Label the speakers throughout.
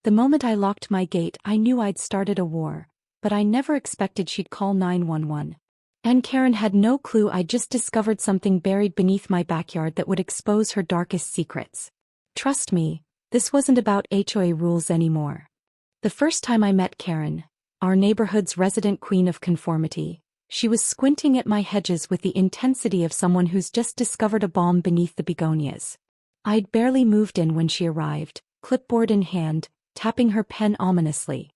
Speaker 1: The moment I locked my gate, I knew I'd started a war, but I never expected she'd call 911. And Karen had no clue I'd just discovered something buried beneath my backyard that would expose her darkest secrets. Trust me, this wasn't about HOA rules anymore. The first time I met Karen, our neighborhood's resident queen of conformity, she was squinting at my hedges with the intensity of someone who's just discovered a bomb beneath the begonias. I'd barely moved in when she arrived, clipboard in hand, tapping her pen ominously.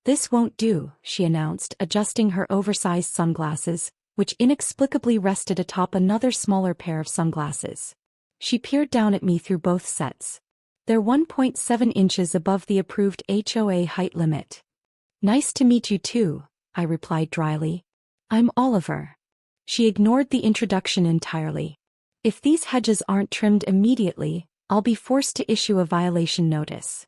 Speaker 1: "This won't do," she announced, adjusting her oversized sunglasses, which inexplicably rested atop another smaller pair of sunglasses. She peered down at me through both sets. They're 1.7 inches above the approved HOA height limit. "Nice to meet you too," I replied dryly. "I'm Oliver." She ignored the introduction entirely. "If these hedges aren't trimmed immediately, I'll be forced to issue a violation notice."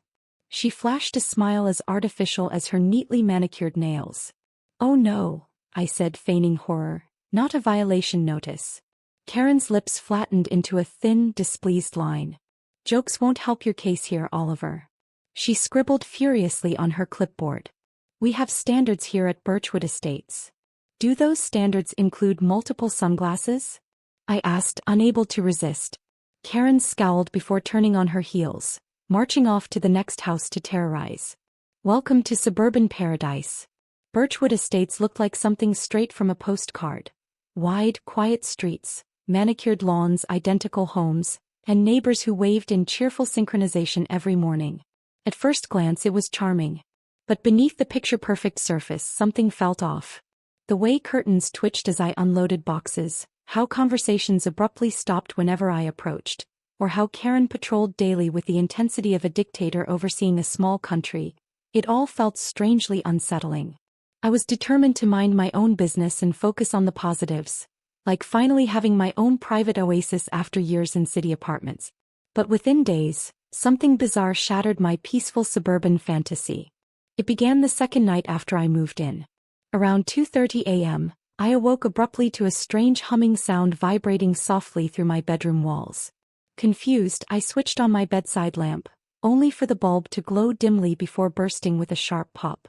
Speaker 1: She flashed a smile as artificial as her neatly manicured nails. "Oh no," I said, feigning horror, "not a violation notice." Karen's lips flattened into a thin, displeased line. "Jokes won't help your case here, Oliver." She scribbled furiously on her clipboard. "We have standards here at Birchwood Estates." "Do those standards include multiple sunglasses?" I asked, unable to resist. Karen scowled before turning on her heels, marching off to the next house to terrorize. Welcome to suburban paradise. Birchwood Estates looked like something straight from a postcard. Wide, quiet streets, manicured lawns, identical homes, and neighbors who waved in cheerful synchronization every morning. At first glance it was charming. But beneath the picture-perfect surface something felt off. The way curtains twitched as I unloaded boxes, how conversations abruptly stopped whenever I approached, or how Karen patrolled daily with the intensity of a dictator overseeing a small country, it all felt strangely unsettling. I was determined to mind my own business and focus on the positives, like finally having my own private oasis after years in city apartments. But within days, something bizarre shattered my peaceful suburban fantasy. It began the second night after I moved in. Around 2:30 a.m., I awoke abruptly to a strange humming sound vibrating softly through my bedroom walls. Confused, I switched on my bedside lamp, only for the bulb to glow dimly before bursting with a sharp pop.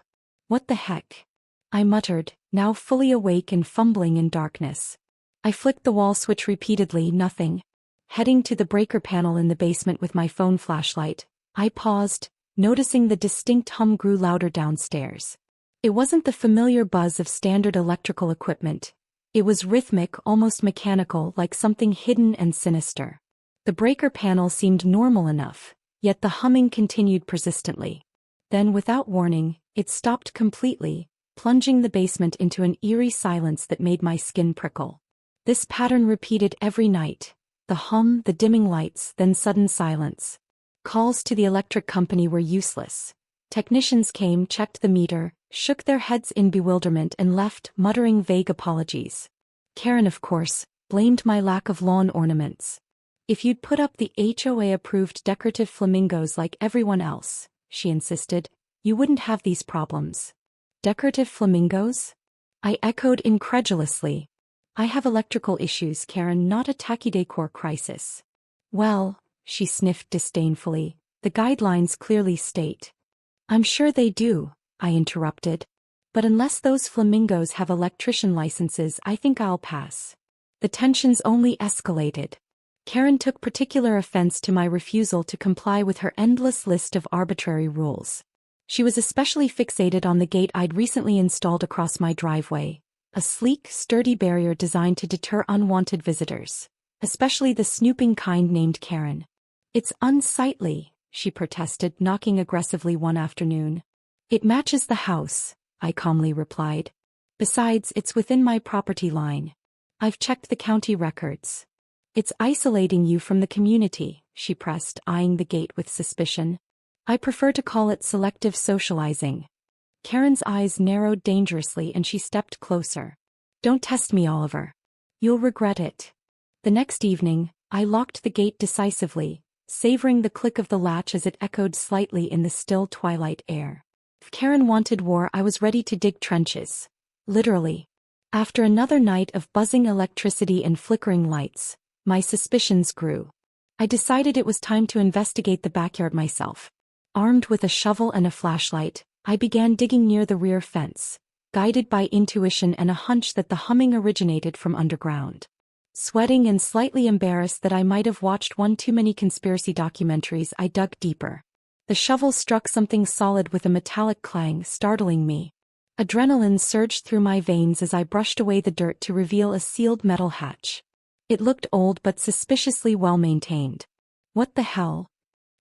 Speaker 1: "What the heck?" I muttered, now fully awake and fumbling in darkness. I flicked the wall switch repeatedly, nothing. Heading to the breaker panel in the basement with my phone flashlight, I paused, noticing the distinct hum grew louder downstairs. It wasn't the familiar buzz of standard electrical equipment. It was rhythmic, almost mechanical, like something hidden and sinister. The breaker panel seemed normal enough, yet the humming continued persistently. Then, without warning, it stopped completely, plunging the basement into an eerie silence that made my skin prickle. This pattern repeated every night. The hum, the dimming lights, then sudden silence. Calls to the electric company were useless. Technicians came, checked the meter, shook their heads in bewilderment and left, muttering vague apologies. Karen, of course, blamed my lack of lawn ornaments. "If you'd put up the HOA-approved decorative flamingos like everyone else," she insisted, "you wouldn't have these problems." "Decorative flamingos?" I echoed incredulously. "I have electrical issues, Karen, not a tachydecor crisis." "Well," she sniffed disdainfully, "the guidelines clearly state." "I'm sure they do," I interrupted. "But unless those flamingos have electrician licenses, I think I'll pass." The tensions only escalated. Karen took particular offense to my refusal to comply with her endless list of arbitrary rules. She was especially fixated on the gate I'd recently installed across my driveway, a sleek, sturdy barrier designed to deter unwanted visitors, especially the snooping kind named Karen. "It's unsightly," she protested, knocking aggressively one afternoon. "It matches the house," I calmly replied. "Besides, it's within my property line. I've checked the county records." "It's isolating you from the community," she pressed, eyeing the gate with suspicion. "I prefer to call it selective socializing." Karen's eyes narrowed dangerously and she stepped closer. "Don't test me, Oliver. You'll regret it." The next evening, I locked the gate decisively, savoring the click of the latch as it echoed slightly in the still twilight air. If Karen wanted war, I was ready to dig trenches. Literally. After another night of buzzing electricity and flickering lights, my suspicions grew. I decided it was time to investigate the backyard myself. Armed with a shovel and a flashlight, I began digging near the rear fence, guided by intuition and a hunch that the humming originated from underground. Sweating and slightly embarrassed that I might have watched one too many conspiracy documentaries, I dug deeper. The shovel struck something solid with a metallic clang, startling me. Adrenaline surged through my veins as I brushed away the dirt to reveal a sealed metal hatch. It looked old but suspiciously well maintained. "What the hell?"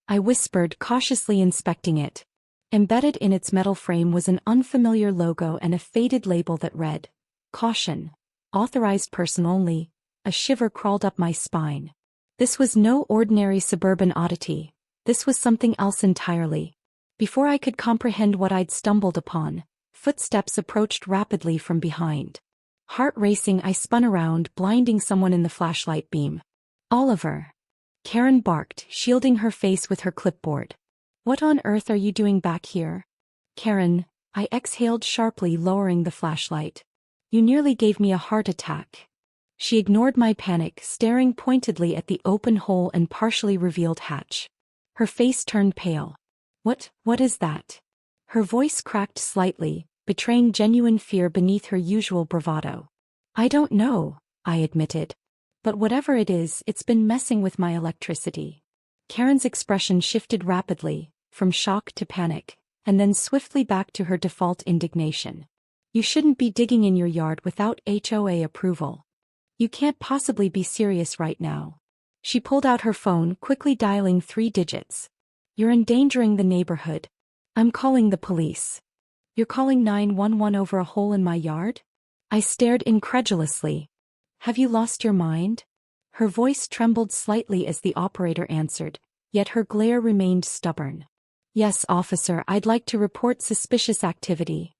Speaker 1: I whispered, cautiously inspecting it. Embedded in its metal frame was an unfamiliar logo and a faded label that read, "Caution. Authorized person only." A shiver crawled up my spine. This was no ordinary suburban oddity. This was something else entirely. Before I could comprehend what I'd stumbled upon, footsteps approached rapidly from behind. Heart racing, I spun around, blinding someone in the flashlight beam. "Oliver!" Karen barked, shielding her face with her clipboard. "What on earth are you doing back here?" "Karen," I exhaled sharply, lowering the flashlight. "You nearly gave me a heart attack." She ignored my panic, staring pointedly at the open hole and partially revealed hatch. Her face turned pale. What is that?" Her voice cracked slightly, betraying genuine fear beneath her usual bravado. "I don't know," I admitted. "But whatever it is, it's been messing with my electricity." Karen's expression shifted rapidly, from shock to panic, and then swiftly back to her default indignation. "You shouldn't be digging in your yard without HOA approval. You can't possibly be serious right now." She pulled out her phone, quickly dialing 3 digits. "You're endangering the neighborhood. I'm calling the police." "You're calling 911 over a hole in my yard?" I stared incredulously. "Have you lost your mind?" Her voice trembled slightly as the operator answered, yet her glare remained stubborn. "Yes, officer, I'd like to report suspicious activity."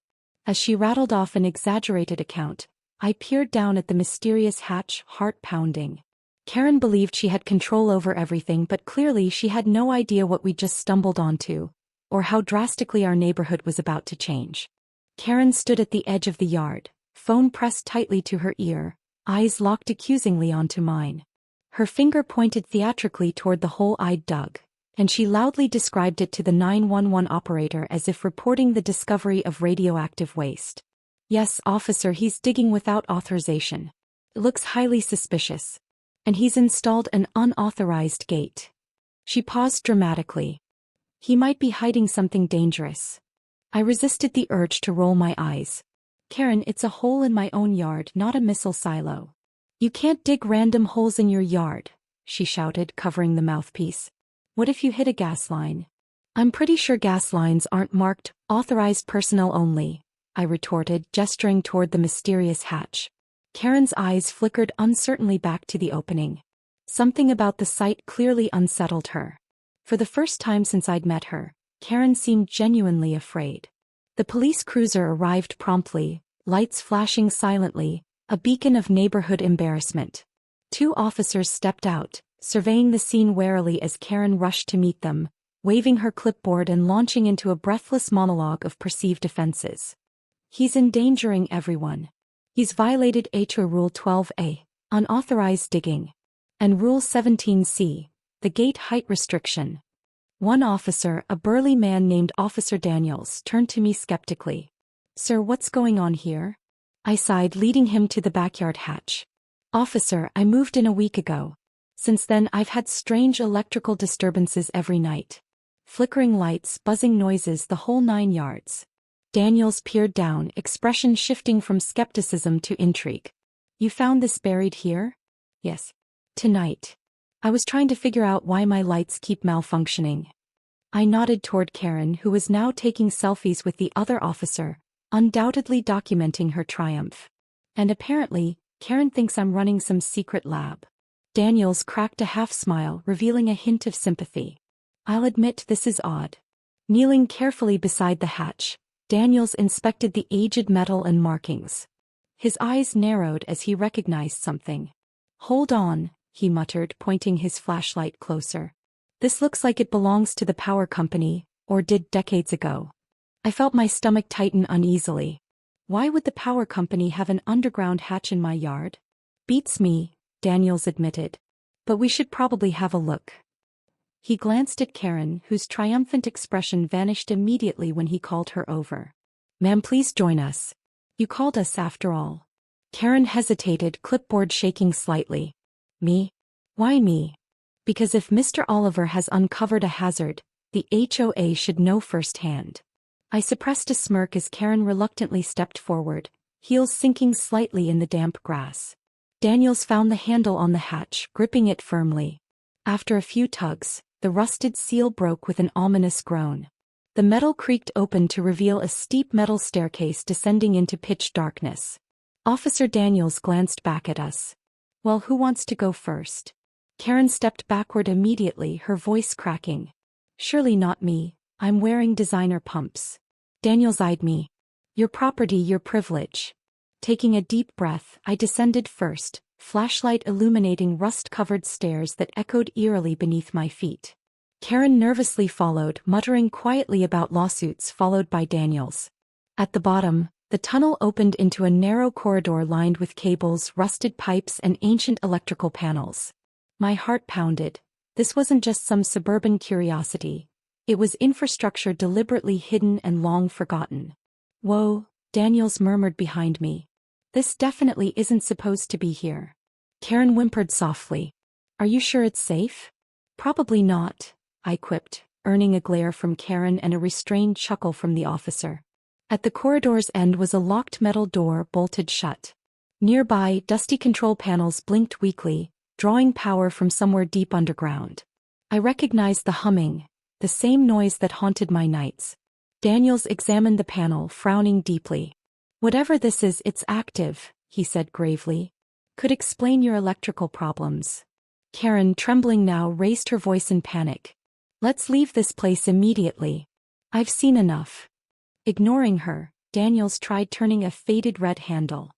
Speaker 1: As she rattled off an exaggerated account, I peered down at the mysterious hatch, heart pounding. Karen believed she had control over everything, but clearly she had no idea what we just stumbled onto, or how drastically our neighborhood was about to change. Karen stood at the edge of the yard, phone pressed tightly to her ear, eyes locked accusingly onto mine. Her finger pointed theatrically toward the hole I'd dug, and she loudly described it to the 911 operator as if reporting the discovery of radioactive waste. "Yes, officer, he's digging without authorization. It looks highly suspicious. And he's installed an unauthorized gate." She paused dramatically. "He might be hiding something dangerous." I resisted the urge to roll my eyes. "Karen, it's a hole in my own yard, not a missile silo." "You can't dig random holes in your yard," she shouted, covering the mouthpiece. "What if you hit a gas line?" "I'm pretty sure gas lines aren't marked authorized personnel only," I retorted, gesturing toward the mysterious hatch. Karen's eyes flickered uncertainly back to the opening. Something about the sight clearly unsettled her. For the first time since I'd met her, Karen seemed genuinely afraid. The police cruiser arrived promptly, lights flashing silently, a beacon of neighborhood embarrassment. 2 officers stepped out, surveying the scene warily as Karen rushed to meet them, waving her clipboard and launching into a breathless monologue of perceived offenses. "He's endangering everyone. He's violated HOA Rule 12A, unauthorized digging, and Rule 17C, the gate height restriction." One officer, a burly man named Officer Daniels, turned to me skeptically. "Sir, what's going on here?" I sighed, leading him to the backyard hatch. "Officer, I moved in a week ago. Since then I've had strange electrical disturbances every night. Flickering lights, buzzing noises, the whole 9 yards. Daniels peered down, expression shifting from skepticism to intrigue. "You found this buried here?" "Yes. Tonight. I was trying to figure out why my lights keep malfunctioning." I nodded toward Karen, who was now taking selfies with the other officer, undoubtedly documenting her triumph. "And apparently, Karen thinks I'm running some secret lab." Daniels cracked a half-smile, revealing a hint of sympathy. "I'll admit this is odd." Kneeling carefully beside the hatch, Daniels inspected the aged metal and markings. His eyes narrowed as he recognized something. "Hold on," he muttered, pointing his flashlight closer. "This looks like it belongs to the power company, or did decades ago." I felt my stomach tighten uneasily. Why would the power company have an underground hatch in my yard? "Beats me," Daniels admitted. "But we should probably have a look." He glanced at Karen, whose triumphant expression vanished immediately when he called her over. "Ma'am, please join us. You called us after all." Karen hesitated, clipboard shaking slightly. "Me? Why me?" "Because if Mr. Oliver has uncovered a hazard, the HOA should know firsthand." I suppressed a smirk as Karen reluctantly stepped forward, heels sinking slightly in the damp grass. Daniels found the handle on the hatch, gripping it firmly. After a few tugs, the rusted seal broke with an ominous groan. The metal creaked open to reveal a steep metal staircase descending into pitch darkness. Officer Daniels glanced back at us. "Well, who wants to go first?" Karen stepped backward immediately, her voice cracking. "Surely not me, I'm wearing designer pumps." Daniels eyed me. "Your property, your privilege." Taking a deep breath, I descended first, flashlight illuminating rust-covered stairs that echoed eerily beneath my feet. Karen nervously followed, muttering quietly about lawsuits, followed by Daniels. At the bottom, the tunnel opened into a narrow corridor lined with cables, rusted pipes, and ancient electrical panels. My heart pounded. This wasn't just some suburban curiosity. It was infrastructure deliberately hidden and long forgotten. "Whoa," Daniels murmured behind me. "This definitely isn't supposed to be here." Karen whimpered softly. "Are you sure it's safe?" "Probably not," I quipped, earning a glare from Karen and a restrained chuckle from the officer. At the corridor's end was a locked metal door bolted shut. Nearby, dusty control panels blinked weakly, drawing power from somewhere deep underground. I recognized the humming, the same noise that haunted my nights. Daniels examined the panel, frowning deeply. "Whatever this is, it's active," he said gravely. "Could explain your electrical problems." Karen, trembling now, raised her voice in panic. "Let's leave this place immediately. I've seen enough." Ignoring her, Daniels tried turning a faded red handle.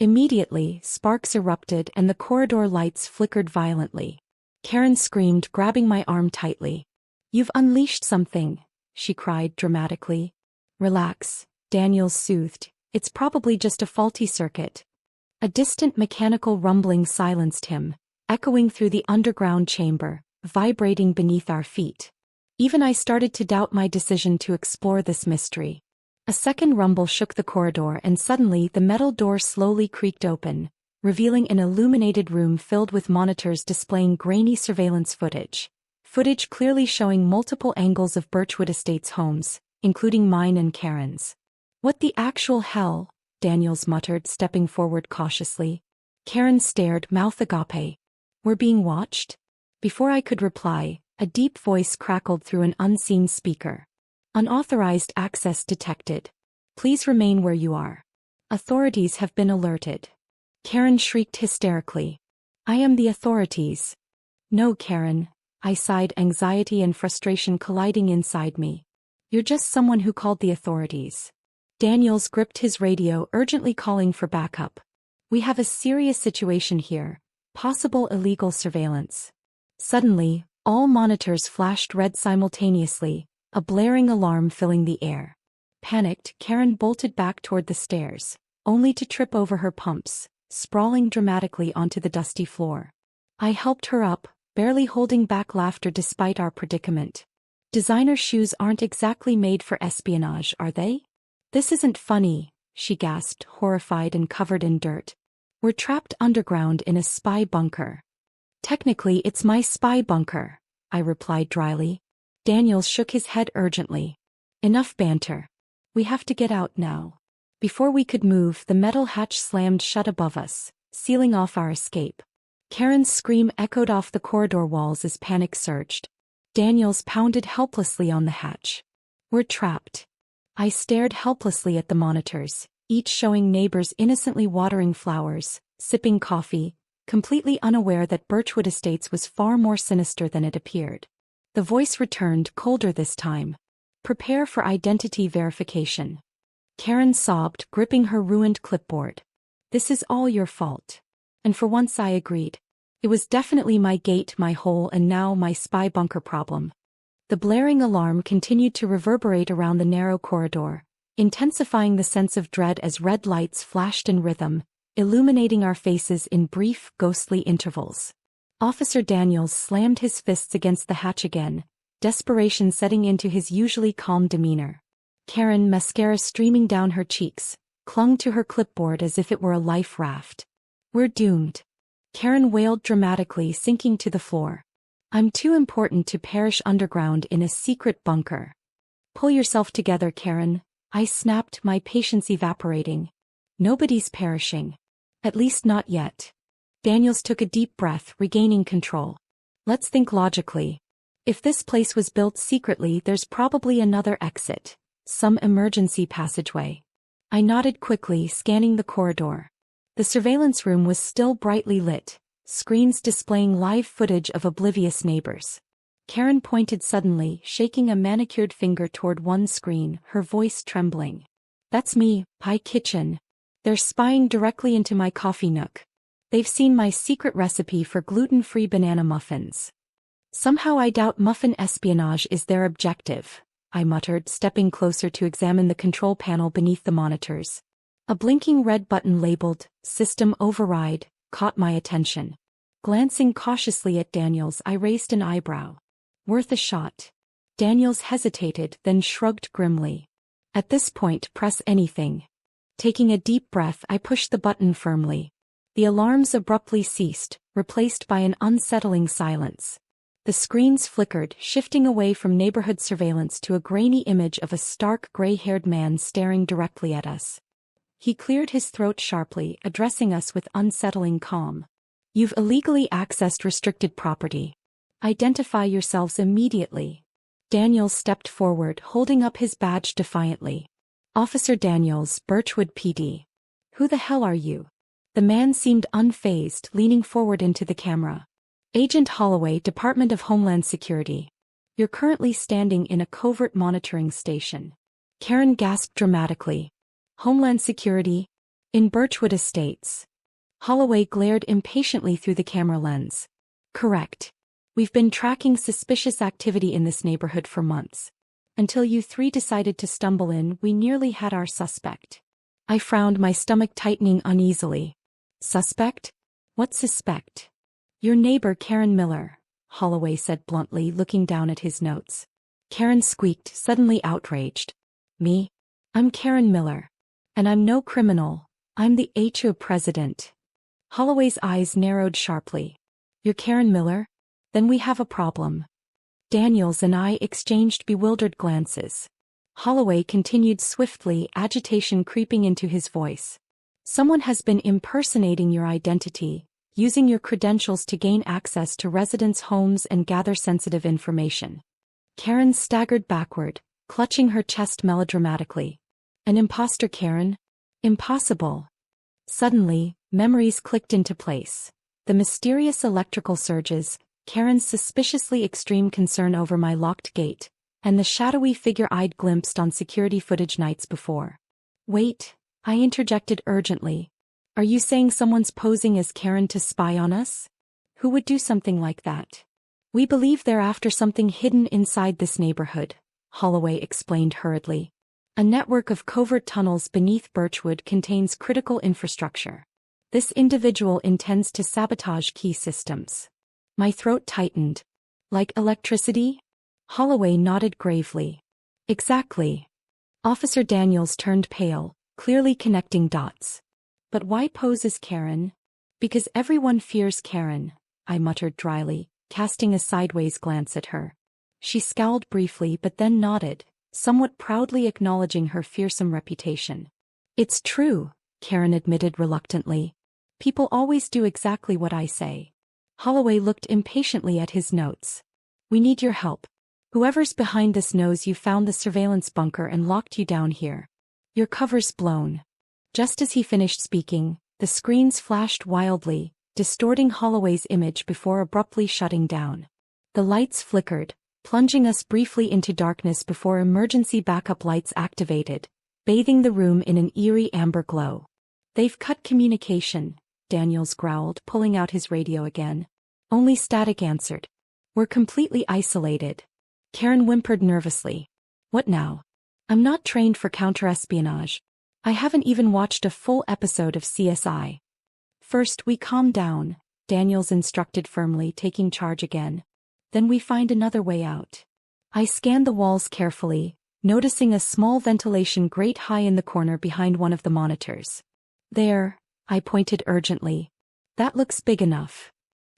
Speaker 1: Immediately, sparks erupted and the corridor lights flickered violently. Karen screamed, grabbing my arm tightly. "You've unleashed something," she cried dramatically. "Relax," Daniels soothed. "It's probably just a faulty circuit." A distant mechanical rumbling silenced him, echoing through the underground chamber, vibrating beneath our feet. Even I started to doubt my decision to explore this mystery. A second rumble shook the corridor and suddenly the metal door slowly creaked open, revealing an illuminated room filled with monitors displaying grainy surveillance footage. Footage clearly showing multiple angles of Birchwood Estates homes, including mine and Karen's. "What the actual hell?" Daniels muttered, stepping forward cautiously. Karen stared, mouth agape. "We're being watched?" Before I could reply, a deep voice crackled through an unseen speaker. "Unauthorized access detected. Please remain where you are. Authorities have been alerted." Karen shrieked hysterically. "I am the authorities." "No, Karen," I sighed, anxiety and frustration colliding inside me. "You're just someone who called the authorities." Daniels gripped his radio, urgently calling for backup. "We have a serious situation here. Possible illegal surveillance." Suddenly, all monitors flashed red simultaneously, a blaring alarm filling the air. Panicked, Karen bolted back toward the stairs, only to trip over her pumps, sprawling dramatically onto the dusty floor. I helped her up, barely holding back laughter despite our predicament. "Designer shoes aren't exactly made for espionage, are they?" "This isn't funny," she gasped, horrified and covered in dirt. "We're trapped underground in a spy bunker." "Technically it's my spy bunker," I replied dryly. Daniels shook his head urgently. "Enough banter. We have to get out now." Before we could move, the metal hatch slammed shut above us, sealing off our escape. Karen's scream echoed off the corridor walls as panic surged. Daniels pounded helplessly on the hatch. "We're trapped." I stared helplessly at the monitors, each showing neighbors innocently watering flowers, sipping coffee, completely unaware that Birchwood Estates was far more sinister than it appeared. The voice returned, colder this time. "Prepare for identity verification." Karen sobbed, gripping her ruined clipboard. "This is all your fault." And for once I agreed. It was definitely my gate, my hole, and now my spy bunker problem. The blaring alarm continued to reverberate around the narrow corridor, intensifying the sense of dread as red lights flashed in rhythm, illuminating our faces in brief, ghostly intervals. Officer Daniels slammed his fists against the hatch again, desperation setting into his usually calm demeanor. Karen, mascara streaming down her cheeks, clung to her clipboard as if it were a life raft. "We're doomed," Karen wailed dramatically, sinking to the floor. "I'm too important to perish underground in a secret bunker." "Pull yourself together, Karen," I snapped, my patience evaporating. "Nobody's perishing. At least not yet." Daniels took a deep breath, regaining control. "Let's think logically. If this place was built secretly, there's probably another exit, some emergency passageway." I nodded quickly, scanning the corridor. The surveillance room was still brightly lit, screens displaying live footage of oblivious neighbors. Karen pointed suddenly, shaking a manicured finger toward one screen, her voice trembling. "That's me, Pie Kitchen. They're spying directly into my coffee nook. They've seen my secret recipe for gluten-free banana muffins. Somehow I doubt muffin espionage is their objective," I muttered, stepping closer to examine the control panel beneath the monitors. A blinking red button labeled "System Override" caught my attention. Glancing cautiously at Daniels, I raised an eyebrow. "Worth a shot." Daniels hesitated, then shrugged grimly. "At this point, press anything." Taking a deep breath, I pushed the button firmly. The alarms abruptly ceased, replaced by an unsettling silence. The screens flickered, shifting away from neighborhood surveillance to a grainy image of a stark gray-haired man staring directly at us. He cleared his throat sharply, addressing us with unsettling calm. "You've illegally accessed restricted property. Identify yourselves immediately." Daniels stepped forward, holding up his badge defiantly. "Officer Daniels, Birchwood PD." "Who the hell are you?" The man seemed unfazed, leaning forward into the camera. "Agent Holloway, Department of Homeland Security. You're currently standing in a covert monitoring station." Karen gasped dramatically. "Homeland Security? In Birchwood Estates?" Holloway glared impatiently through the camera lens. "Correct. We've been tracking suspicious activity in this neighborhood for months. Until you three decided to stumble in, we nearly had our suspect." I frowned, my stomach tightening uneasily. "Suspect? What suspect?" "Your neighbor Karen Miller," Holloway said bluntly, looking down at his notes. Karen squeaked, suddenly outraged. "Me? I'm Karen Miller. And I'm no criminal. I'm the HOA president." Holloway's eyes narrowed sharply. "You're Karen Miller? Then we have a problem." Daniels and I exchanged bewildered glances. Holloway continued swiftly, agitation creeping into his voice. "Someone has been impersonating your identity, using your credentials to gain access to residents' homes and gather sensitive information." Karen staggered backward, clutching her chest melodramatically. "An imposter, Karen? Impossible." Suddenly, memories clicked into place. The mysterious electrical surges, Karen's suspiciously extreme concern over my locked gate, and the shadowy figure I'd glimpsed on security footage nights before. "Wait," I interjected urgently. "Are you saying someone's posing as Karen to spy on us? Who would do something like that?" "We believe they're after something hidden inside this neighborhood," Holloway explained hurriedly. "A network of covert tunnels beneath Birchwood contains critical infrastructure. This individual intends to sabotage key systems." My throat tightened. "Like electricity?" Holloway nodded gravely. "Exactly." Officer Daniels turned pale, clearly connecting dots. "But why pose as Karen?" "Because everyone fears Karen," I muttered dryly, casting a sideways glance at her. She scowled briefly but then nodded, somewhat proudly acknowledging her fearsome reputation. "It's true," Karen admitted reluctantly. "People always do exactly what I say." Holloway looked impatiently at his notes. "We need your help. Whoever's behind this knows you found the surveillance bunker and locked you down here. Your cover's blown." Just as he finished speaking, the screens flashed wildly, distorting Holloway's image before abruptly shutting down. The lights flickered, plunging us briefly into darkness before emergency backup lights activated, bathing the room in an eerie amber glow. "They've cut communication," Daniels growled, pulling out his radio again. Only static answered. "We're completely isolated." Karen whimpered nervously. "What now? I'm not trained for counterespionage. I haven't even watched a full episode of CSI." "First we calm down," Daniels instructed firmly, taking charge again. Then we find another way out. I scanned the walls carefully, noticing a small ventilation grate high in the corner behind one of the monitors. There, I pointed urgently. That looks big enough.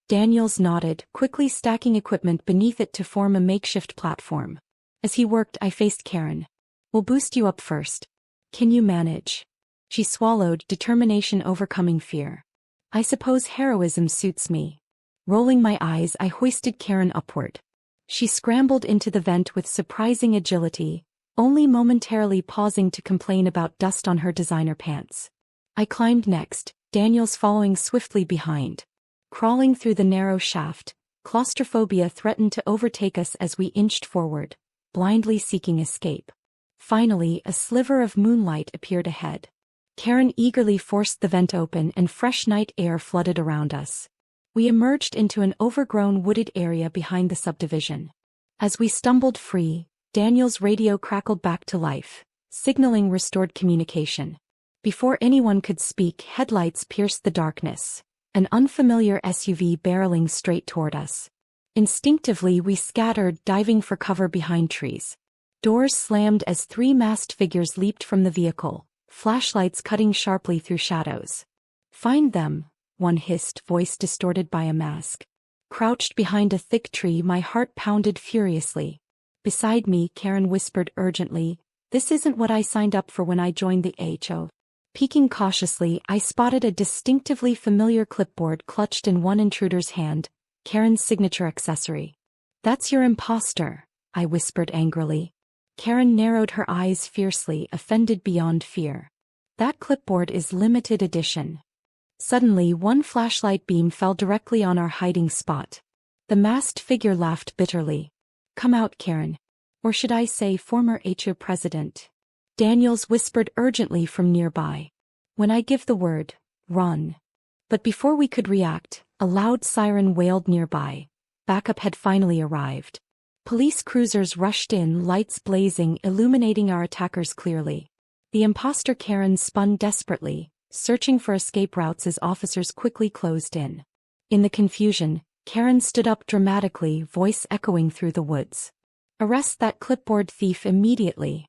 Speaker 1: Daniels nodded, quickly stacking equipment beneath it to form a makeshift platform. As he worked, I faced Karen. We'll boost you up first. Can you manage? She swallowed, determination overcoming fear. I suppose heroism suits me. Rolling my eyes, I hoisted Karen upward. She scrambled into the vent with surprising agility, only momentarily pausing to complain about dust on her designer pants. I climbed next, Daniels following swiftly behind. Crawling through the narrow shaft, claustrophobia threatened to overtake us as we inched forward, blindly seeking escape. Finally, a sliver of moonlight appeared ahead. Karen eagerly forced the vent open and fresh night air flooded around us. We emerged into an overgrown wooded area behind the subdivision. As we stumbled free, Daniel's radio crackled back to life, signaling restored communication. Before anyone could speak, headlights pierced the darkness, an unfamiliar SUV barreling straight toward us. Instinctively we scattered, diving for cover behind trees. Doors slammed as three masked figures leaped from the vehicle, flashlights cutting sharply through shadows. "Find them," one hissed, voice distorted by a mask. Crouched behind a thick tree, my heart pounded furiously. Beside me, Karen whispered urgently, "This isn't what I signed up for when I joined the HO." Peeking cautiously, I spotted a distinctively familiar clipboard clutched in one intruder's hand, Karen's signature accessory. "That's your imposter," I whispered angrily. Karen narrowed her eyes fiercely, offended beyond fear. "That clipboard is limited edition." Suddenly, one flashlight beam fell directly on our hiding spot. The masked figure laughed bitterly. "Come out, Karen. Or should I say former HO president?" Daniels whispered urgently from nearby. "When I give the word, run." But before we could react, a loud siren wailed nearby. Backup had finally arrived. Police cruisers rushed in, lights blazing, illuminating our attackers clearly. The imposter Karen spun desperately, searching for escape routes as officers quickly closed in. In the confusion, Karen stood up dramatically, voice echoing through the woods. "Arrest that clipboard thief immediately."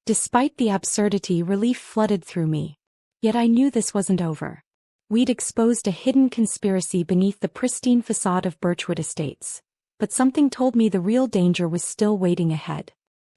Speaker 1: Despite the absurdity, relief flooded through me. Yet I knew this wasn't over. We'd exposed a hidden conspiracy beneath the pristine facade of Birchwood Estates. But something told me the real danger was still waiting ahead.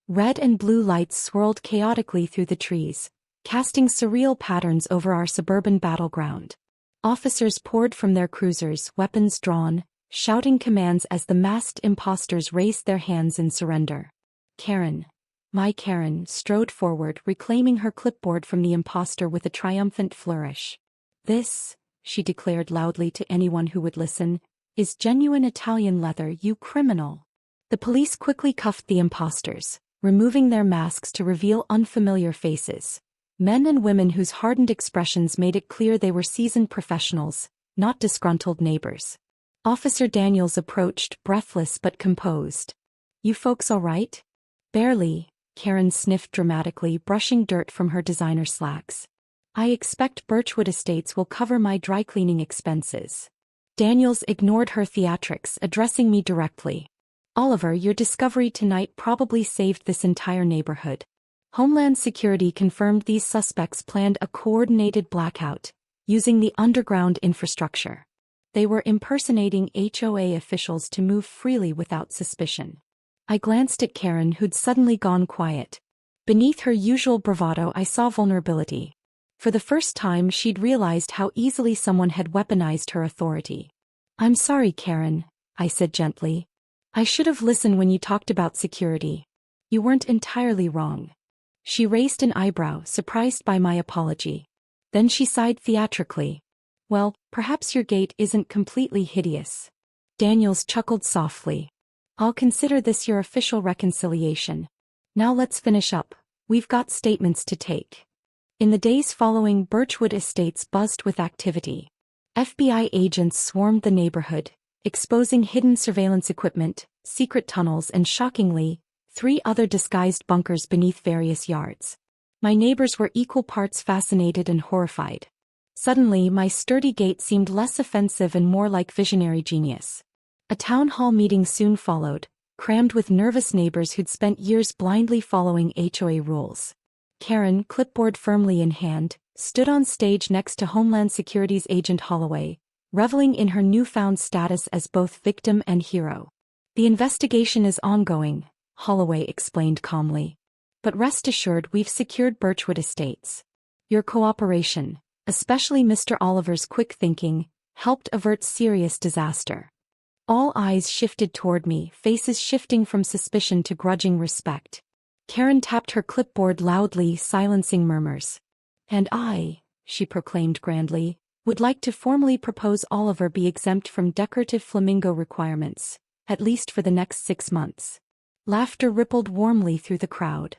Speaker 1: Red and blue lights swirled chaotically through the trees, casting surreal patterns over our suburban battleground. Officers poured from their cruisers, weapons drawn, shouting commands as the masked impostors raised their hands in surrender. Karen, my Karen, strode forward, reclaiming her clipboard from the impostor with a triumphant flourish. "This," she declared loudly to anyone who would listen, "is genuine Italian leather, you criminal." The police quickly cuffed the impostors, removing their masks to reveal unfamiliar faces. Men and women whose hardened expressions made it clear they were seasoned professionals, not disgruntled neighbors. Officer Daniels approached, breathless but composed. "You folks all right?" "Barely," Karen sniffed dramatically, brushing dirt from her designer slacks. "I expect Birchwood Estates will cover my dry cleaning expenses." Daniels ignored her theatrics, addressing me directly. "Oliver, your discovery tonight probably saved this entire neighborhood." Homeland Security confirmed these suspects planned a coordinated blackout, using the underground infrastructure. They were impersonating HOA officials to move freely without suspicion. I glanced at Karen, who'd suddenly gone quiet. Beneath her usual bravado, I saw vulnerability. For the first time, she'd realized how easily someone had weaponized her authority. "I'm sorry, Karen," I said gently. "I should have listened when you talked about security. You weren't entirely wrong." She raised an eyebrow, surprised by my apology. Then she sighed theatrically. "Well, perhaps your gate isn't completely hideous." Daniels chuckled softly. "I'll consider this your official reconciliation. Now let's finish up. We've got statements to take." In the days following, Birchwood Estates buzzed with activity. FBI agents swarmed the neighborhood, exposing hidden surveillance equipment, secret tunnels and, shockingly, 3 other disguised bunkers beneath various yards. My neighbors were equal parts fascinated and horrified. Suddenly, my sturdy gait seemed less offensive and more like visionary genius. A town hall meeting soon followed, crammed with nervous neighbors who'd spent years blindly following HOA rules. Karen, clipboard firmly in hand, stood on stage next to Homeland Security's Agent Holloway, reveling in her newfound status as both victim and hero. "The investigation is ongoing," Holloway explained calmly. "But rest assured we've secured Birchwood Estates. Your cooperation, especially Mr. Oliver's quick thinking, helped avert serious disaster." All eyes shifted toward me, faces shifting from suspicion to grudging respect. Karen tapped her clipboard loudly, silencing murmurs. "And I," she proclaimed grandly, "would like to formally propose Oliver be exempt from decorative flamingo requirements, at least for the next 6 months." Laughter rippled warmly through the crowd.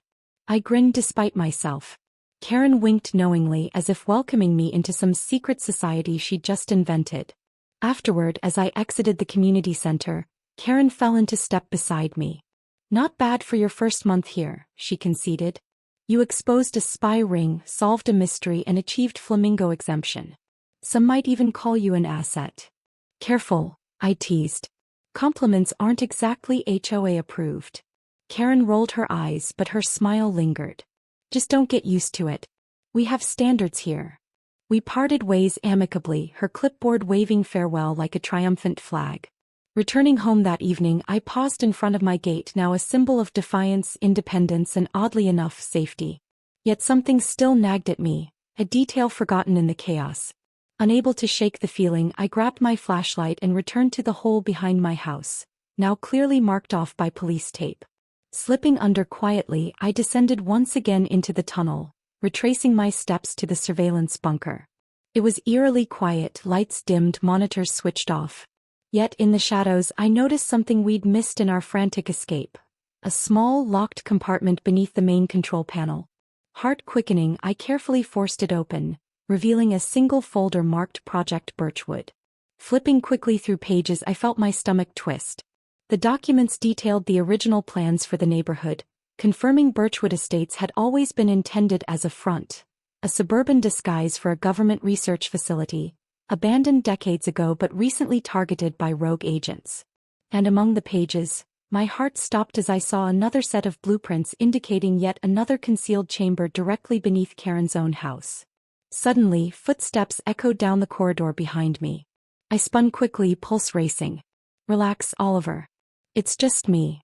Speaker 1: I grinned despite myself. Karen winked knowingly, as if welcoming me into some secret society she'd just invented. Afterward, as I exited the community center, Karen fell into step beside me. "Not bad for your first month here," she conceded. "You exposed a spy ring, solved a mystery, and achieved flamingo exemption. Some might even call you an asset." "Careful," I teased. "Compliments aren't exactly HOA approved." Karen rolled her eyes, but her smile lingered. "Just don't get used to it. We have standards here." We parted ways amicably, her clipboard waving farewell like a triumphant flag. Returning home that evening, I paused in front of my gate, now a symbol of defiance, independence, and oddly enough, safety. Yet something still nagged at me, a detail forgotten in the chaos. Unable to shake the feeling, I grabbed my flashlight and returned to the hole behind my house, now clearly marked off by police tape. Slipping under quietly, I descended once again into the tunnel, retracing my steps to the surveillance bunker. It was eerily quiet, lights dimmed, monitors switched off. Yet in the shadows I noticed something we'd missed in our frantic escape. A small, locked compartment beneath the main control panel. Heart quickening, I carefully forced it open, revealing a single folder marked Project Birchwood. Flipping quickly through pages, I felt my stomach twist. The documents detailed the original plans for the neighborhood, confirming Birchwood Estates had always been intended as a front, a suburban disguise for a government research facility, abandoned decades ago but recently targeted by rogue agents. And among the pages, my heart stopped as I saw another set of blueprints indicating yet another concealed chamber directly beneath Karen's own house. Suddenly, footsteps echoed down the corridor behind me. I spun quickly, pulse racing. "Relax, Oliver. It's just me."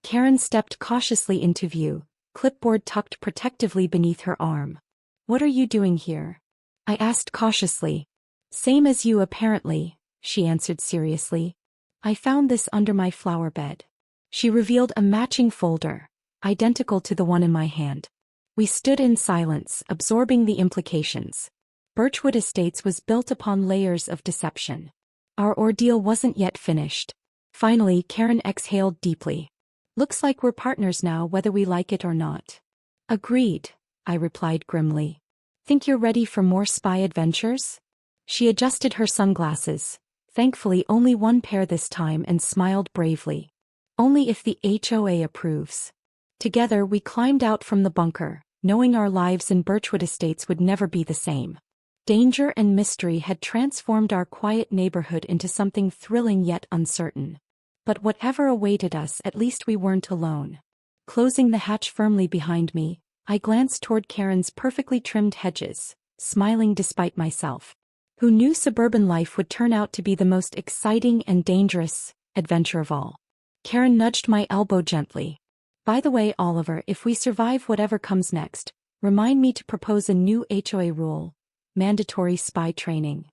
Speaker 1: Karen stepped cautiously into view, clipboard tucked protectively beneath her arm. "What are you doing here?" I asked cautiously. "Same as you apparently," she answered seriously. "I found this under my flower bed." She revealed a matching folder, identical to the one in my hand. We stood in silence, absorbing the implications. Birchwood Estates was built upon layers of deception. Our ordeal wasn't yet finished. Finally, Karen exhaled deeply. "Looks like we're partners now, whether we like it or not." "Agreed," I replied grimly. "Think you're ready for more spy adventures?" She adjusted her sunglasses, thankfully only one pair this time, and smiled bravely. "Only if the HOA approves." Together we climbed out from the bunker, knowing our lives in Birchwood Estates would never be the same. Danger and mystery had transformed our quiet neighborhood into something thrilling yet uncertain. But whatever awaited us, at least we weren't alone. Closing the hatch firmly behind me, I glanced toward Karen's perfectly trimmed hedges, smiling despite myself. Who knew suburban life would turn out to be the most exciting and dangerous adventure of all? Karen nudged my elbow gently. "By the way, Oliver, if we survive whatever comes next, remind me to propose a new HOA rule: mandatory spy training."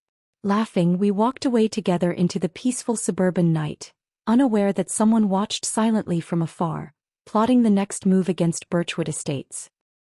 Speaker 1: Laughing, we walked away together into the peaceful suburban night, unaware that someone watched silently from afar, plotting the next move against Birchwood Estates.